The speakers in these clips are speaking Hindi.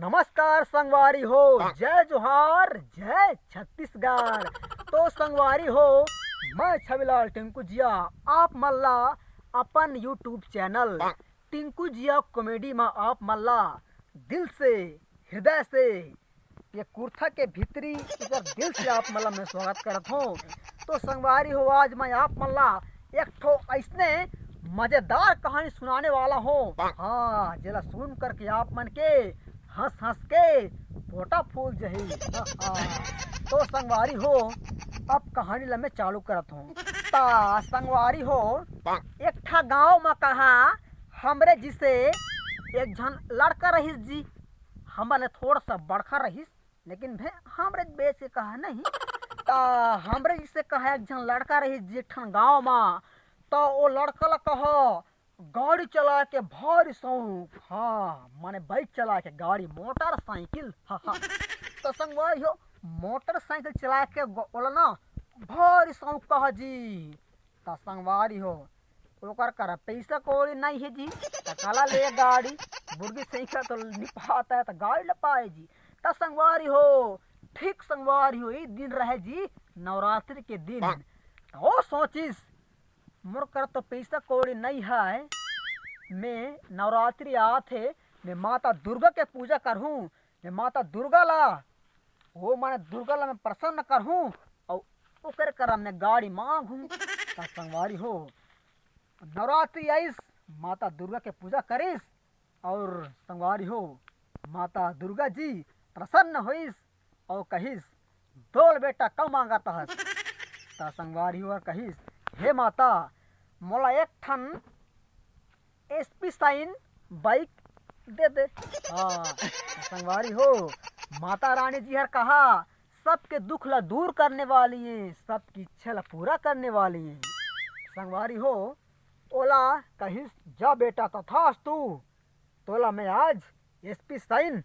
नमस्कार संगवारी हो, जय जोहार, जय छत्तीसगढ़। तो संगवारी हो, मैं छविलाल टिंकू जिया आप मल्ला अपन यूट्यूब चैनल टिंकू जिया कॉमेडी में आप मल्ला दिल से हृदय से ये कुर्ता के भीतरी इधर दिल से आप मल्ला मैं स्वागत करत हूँ। तो संगवारी हो, आज मैं आप मल्ला एक ठो ऐसने मजेदार कहानी सुनाने वाला हूँ। हाँ, जरा सुन करके आप मन के हंस हंस के पोटा फूल जही। तो संगवारी हो, अब कहानी ला मैं चालू करत हूँ। ता संगवारी हो, एक ठा गाँव में कहा हमरे जिसे एक झन लड़का रहीस जी। हमने थोड़ा सा बड़का रहीस, लेकिन भे हमरे बेच के कहा नहीं। ता हमरे जिसे कहा एक झन लड़का रहीस जी ठन गाँव में। तो वो लड़का ला कहा गाड़ी चला के भारी शौक। हाँ, माने बाइक चला के गाड़ी, मोटरसाइकिल। हाँ। तो संगवारी हो, मोटरसाइकिल चला के बोला ना भारी शौक कहा जी। तो संगवारी हो, ओकर कर पैसा कोई नहीं है जी। तो काला ले गाड़ी, बुर्गी साइकिल तो निपाता है तो गाड़ी ले पाए जी। तो संगवारी हो, ठीक संगवारी हो, एक दिन रहे जी नवरात्रि के दिन। तो सोचिस मोर कर तो पैसा कौड़ी नहीं है, मैं नवरात्रि आते मैं माता दुर्गा के पूजा करहूँ। मैं माता दुर्गा ला वो माने दुर्गा ला मैं प्रसन्न करहूँ और ओकर कर मैं गाड़ी मांगूँ। तो संगवारी हो, नवरात्रि आइस, माता दुर्गा के पूजा करिस और संगवारी हो माता दुर्गा जी प्रसन्न होइस और कहिस बोल बेटा कम मांगता है। तो संगवारी हो कहिस, हे माता मोला एक ठन एसपी साइन बाइक दे दे। हाँ, संगवारी हो माता रानी जी हर कहा सबके दुख ला दूर करने वाली है, सबकी इच्छा ला पूरा करने वाली है। संगवारी हो ओला कहिस जा बेटा तथास्तु, तोला मैं आज एसपी साइन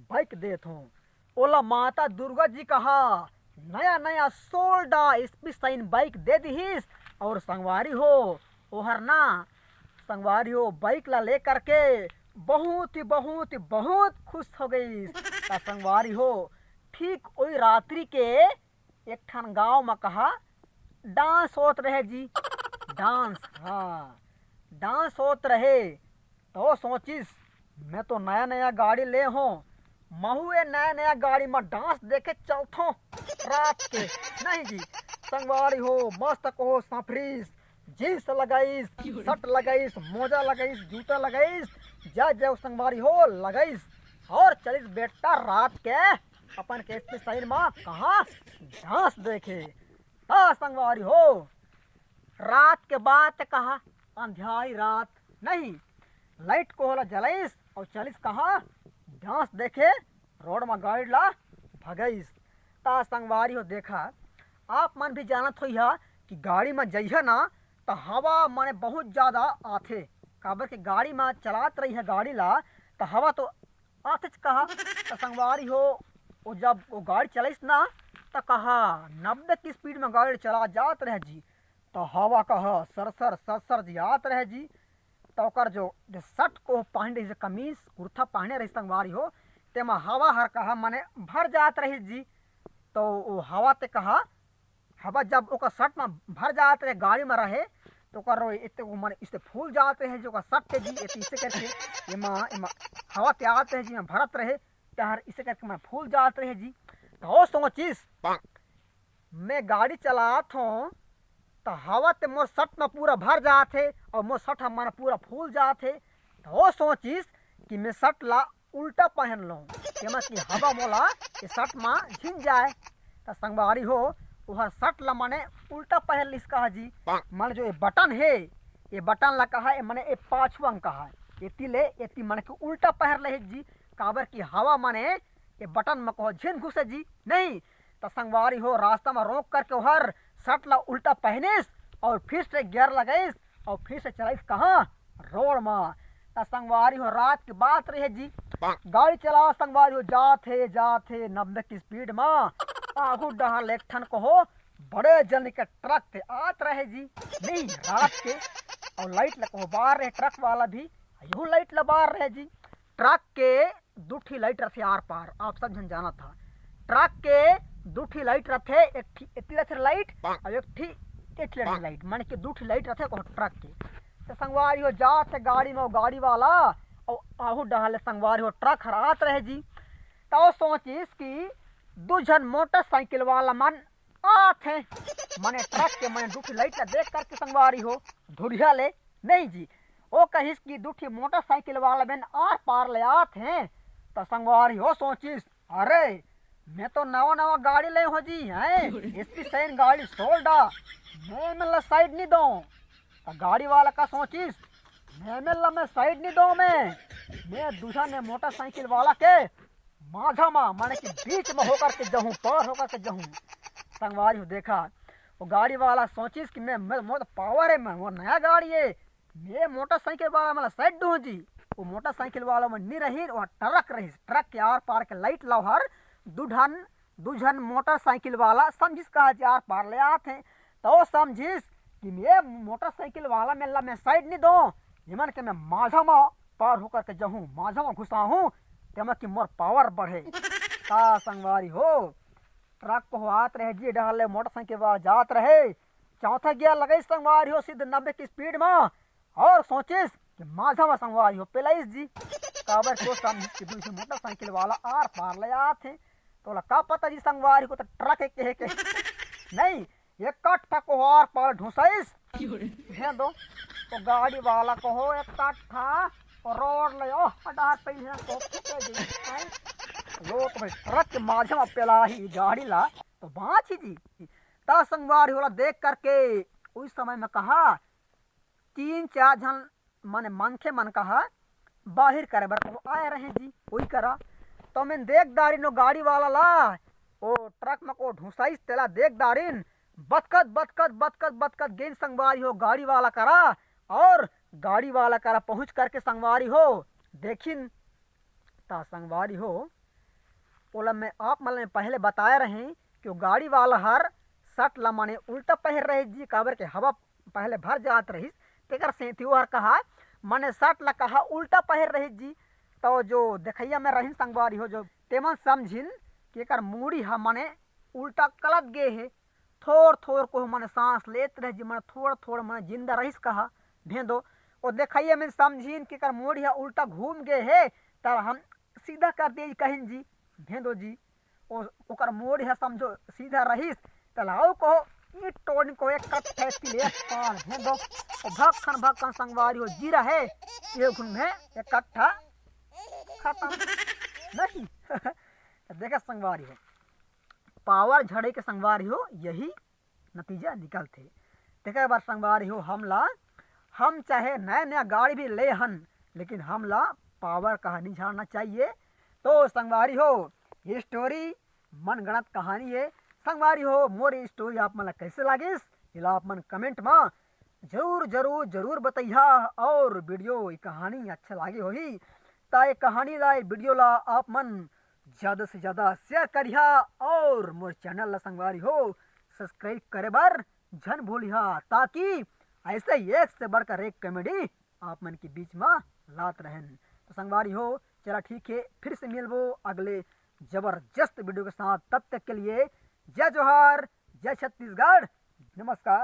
बाइक देत हूँ। ओला माता दुर्गा जी कहा नया नया सोल्डा एसपी साइन बाइक दे दीहिस। और संगवारी हो ओहर ना संगवारी हो बाइक ला ले करके बहुत खुश हो गई। संगवारी हो ठीक वही रात्रि के एक ठन गांव में कहा डांस होत रहे जी। डांस, हाँ डांस होत रहे। तो सोचिस मैं तो नया नया गाड़ी ले हूँ, महू ये नया नया गाड़ी में डांस देखे चलथो रात के। नहीं जी संगवारी हो मस्त को सफरीस जींस लगाईस, शर्ट लगाईस, मोजा लगाईस, जूता लगाईस, जा जाओ संगवारी हो लगाईस और चलिस बेटा रात के अपन केस पे साइड में कहा डांस देखे। हाँ संगवारी हो, रात के बाद कहा अंधियारी रात नहीं, लाइट को होला जलाईस और चलिस कहा डांस देखे, रोड में गाड़ी ला भगाईस। ता संगवारी हो देखा आप मन भी जानत हो कि गाड़ी में जइहा ना तो हवा माने बहुत ज़्यादा आथे। काबर के गाड़ी में चलात रही है गाड़ी ला तो हवा तो आथे कहा। तो संगवारी हो वो जब वो गाड़ी चलाइस ना तो कहा 90 की स्पीड में गाड़ी चला जात रहे जी। तो हवा कहा सरसर जात रहे जी। तो ओकर जो शर्ट को पहन रही कमीज कुर्ता पहने रही संगवारी हो, तेमा हवा हर कहा माने भर जात रही जी। तो वो हवा ते कहा हवा जब ओकर शर्ट में भर जात रहे गाड़ी में रहे तो ओकर इतने माने इससे फूल जाते हैं जो शर्ट के जी इसे करके एमा हवा ते आते हैं जी में भरत रहे त्यार इसे करके मैं फूल जाते रहे जी। तो सोचिस मैं गाड़ी चलात हूँ तो हवा ते मोर शर्ट में पूरा भर जाते और मोर शर्ट हमारा पूरा फूल जाते। तो सोचिस कि मैं शर्ट ला उल्टा पहन लूँ कि हवा मोला ये शर्ट में झिन जाए। तो संगवारी हो वह शर्ट ला माने उल्टा पहन लिस कहा जी। माने जो ये बटन है ये बटन ला कहा है माने ये पाछुआ कहा है एती ले एती माने कि उल्टा पहन ले जी। काबर की हवा माने ये बटन में कहो झिन घुसे जी नहीं। तो संगवारी हो रास्ता में रोक करके हर शर्ट ला उल्टा पहनिस और फिर से गियर लगाइस और फिर से चलाइस कहाँ रोड में। तो संगवारी हो रात की बात रहे जी, गाड़ी चलाओ संगवारी हो जाते 90 की स्पीड में आगू डहा लेखन को हो बड़े जन के ट्रक थे आत रहे जी। नहीं रात के और लाइट लगा बाहर रहे ट्रक वाला भी, यू लाइट लबार रहे जी। ट्रक के दूठी लाइट रथे आर पार, आप सब जन जाना था। ट्रक के दूठी लाइट रथे, एक रथे लाइट और एक लाइट, माने कि दूठी लाइट रथे को ट्रक के। तो संगवारी हो जात है गाड़ी में, गाड़ी वाला और आहू डहाले संगवारी हो ट्रक हरात रहे जी। तो सोचिस कि दो जन मोटरसाइकिल वाला मन आत है, माने ट्रक के मैंने दूठी लाइट देख करके संगवारी हो धुरिया ले नहीं जी। वो कहिस कि दूठी मोटरसाइकिल वाला बेन आर पार ले आत हैं। तो संगवारी हो सोचिस, अरे मैं तो नवा नवा गाड़ी ले हो जी हैं, इसकी सैन गाड़ी छोड़ डा, मैं मतलब साइड नहीं दो। तो गाड़ी वाला का सोचिस, मैं साइड नहीं दो, मैं दूसरा ने मोटरसाइकिल वाला के माझा मा माने कि बीच में होकर के जाऊं, पार होकर के जाऊं। संगवारी हो देखा वो गाड़ी वाला सोचिस कि मैं तो पावर है, मैं वो नया गाड़ी है, मैं मोटरसाइकिल वाला मतलब साइड दूं जी। वो मोटरसाइकिल वाला में नहीं रही, वहाँ ट्रक रही, ट्रक के आर पार के लाइट लहर दुझन मोटरसाइकिल वाला समझिस कहा आर पार ले आते हैं। तो समझिस कि मैं मोटरसाइकिल वाला मैं साइड नहीं दो, जमन के मैं माझा में पार होकर के जाऊँ, माझा में घुसा हूँ, तेमा कि मोर पावर बढ़े। का संगवारी हो ट्रक को आत रहे जी, डाले मोटरसाइकिल वाला जात रहे, चौथा गियर लगे संगवारी हो सीधे 90 की स्पीड में, और सोचिस कि माझा में संगवारी हो पेलाइस जी। काबर को समझिस कि दूसरी मोटरसाइकिल वाला आर पार ले आते हैं। तो का पता जी संगवारी को तो ट्रक के नहीं, एक कट्ठा को आर पार ढूंसाइस दो। तो गाड़ी वाला को हो एक कट्ठा रोड ले डार पे लो, तो भाई ट्रक के माध्यम पेला ही गाड़ी ला तो बाँच ही जी। ता संगवारी होला देख करके उस समय में कहा 3-4 जन माने मनखे मन कहा बाहर करे बर को आए रहे जी, वही करा। तो मैं देख दारिन नो गाड़ी वाला ला ओ ट्रक में को ढूंसाइस तेला देख दारिन बतकत गेंद संगवारी हो गाड़ी वाला करा, और गाड़ी वाला करा पहुंच करके संगवारी हो देखिन। ता संगवारी हो ओला में आप मतलब पहले बताए रहे कि गाड़ी वाला हर शर्ट ला माने उल्टा पहन रहे जी, काबर के हवा पहले भर जात रही, तेकर सेंथियो हर कहा माने शर्ट ला कहा उल्टा पहन रहे जी। तो जो देखैया में रही संगवारी हो जो तेमन समझिन कि एकर मूड़ी हा माने उल्टा कलत गे है, थोड़ को माने सांस लेत रहे जी, माने थोड़ माने जिंदा रहीस कहा भेदो। और देखैया में समझिन कि एकर मूड़ी हा उल्टा घूम गे है, तब हम सीधा कर दिए कहिन जी भेदो जी। ओकर मोड़ है समझो सीधा रहीस, तलाव को ईट तोड़ को एक कट फेंक ले पार भेदो। और भक्खन संगवारी हो जीरा है ये गुण में एक कट्ठा खत्म नहीं। देखा संगवारी हो पावर झड़े के संगवारी हो यही नतीजा निकलते। देखा एक बार संगवारी हो हम चाहे नया गाड़ी भी ले हन, लेकिन हमला पावर कहानी झाड़ना चाहिए। तो संगवारी हो ये स्टोरी मनगणत कहानी है संगवारी हो। मोर ये स्टोरी आप मन कैसे लागिस इला आप मन कमेंट में जरूर बताइया। और वीडियो ये कहानी अच्छा लागे होही ता ये कहानी ला वीडियो ला आप मन ज़्यादा से ज़्यादा शेयर करिया, और मोर चैनल ला संगवारी हो सब्सक्राइब करे बर झन भूलिया, ताकि ऐसे एक से बढ़कर एक कॉमेडी आप मन के बीच में लात रहन। तो संगवारी हो चला ठीक है, फिर से मिलबो अगले जबरदस्त वीडियो के साथ। तब तक के लिए जय जोहार, जय छत्तीसगढ़, नमस्कार।